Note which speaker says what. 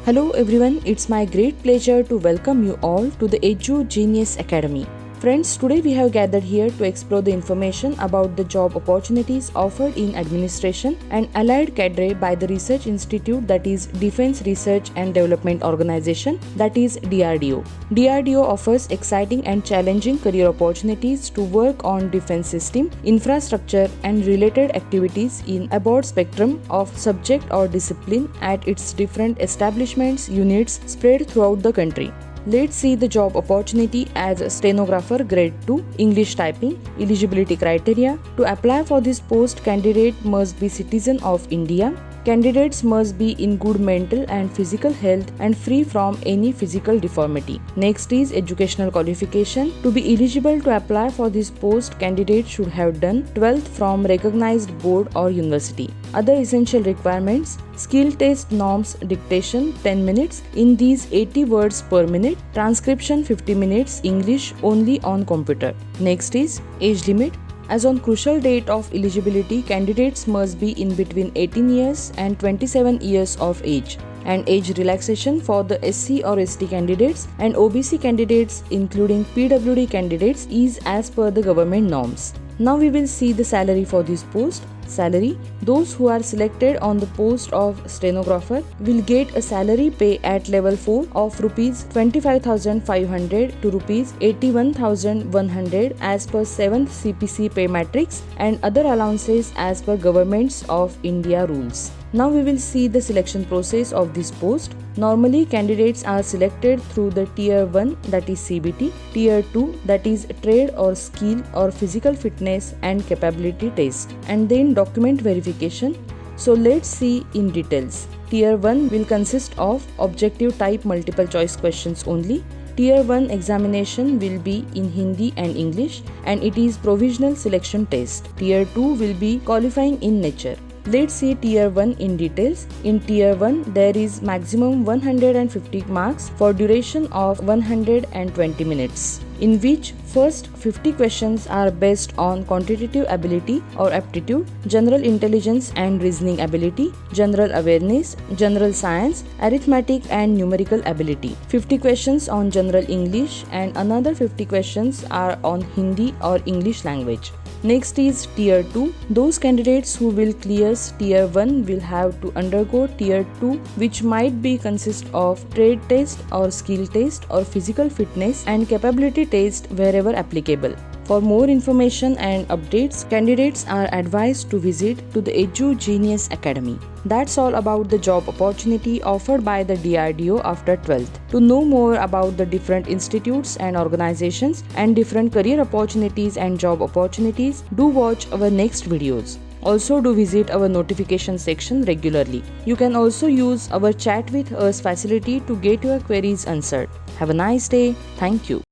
Speaker 1: Hello everyone, it's my great pleasure to welcome you all to the Edu Genius Academy. Friends, today we have gathered here to explore the information about the job opportunities offered in administration and allied cadre by the research institute, that is Defense Research and Development Organization, that is DRDO. DRDO offers exciting and challenging career opportunities to work on defense system, infrastructure and related activities in a broad spectrum of subject or discipline at its different establishments units spread throughout the country. Let's see the job opportunity as a stenographer grade 2 English typing. Eligibility criteria: to apply for this post, candidate must be citizen of India. Candidates must be in good mental and physical health and free from any physical deformity. Next is educational qualification. To be eligible to apply for this post, candidates should have done 12th from recognized board or university. Other essential requirements: skill test norms dictation 10 minutes, in these 80 words per minute, transcription 50 minutes, English only on computer. Next is age limit. As on crucial date of eligibility, candidates must be in between 18 years and 27 years of age. And age relaxation for the SC or ST candidates and OBC candidates including PWD candidates is as per the government norms. Now we will see the salary for this post. Salary: those who are selected on the post of stenographer will get a salary pay at level 4 of rupees 25,500 to rupees 81,100 as per 7th CPC pay matrix and other allowances as per Governments of India rules. Now we will see the selection process of this post. Normally, candidates are selected through the Tier 1, that is CBT, Tier 2, that is trade or skill or physical fitness and capability test, and then document verification. So let's see in details. Tier 1 will consist of objective type multiple choice questions only. Tier 1 examination will be in Hindi and English and it is provisional selection test. Tier 2 will be qualifying in nature. Let's see Tier 1 in details. In Tier 1, there is maximum 150 marks for duration of 120 minutes, in which first 50 questions are based on quantitative ability or aptitude, general intelligence and reasoning ability, general awareness, general science, arithmetic and numerical ability. 50 questions on general English and another 50 questions are on Hindi or English language. Next is Tier 2. Those candidates who will clear Tier 1 will have to undergo Tier 2, which might be consist of trade test or skill test or physical fitness and capability test wherever applicable. For more information and updates, candidates are advised to visit to the Edu Genius Academy. That's all about the job opportunity offered by the DRDO after 12th. To know more about the different institutes and organizations and different career opportunities and job opportunities, do watch our next videos. Also do visit our notification section regularly. You can also use our chat with us facility to get your queries answered. Have a nice day. Thank you.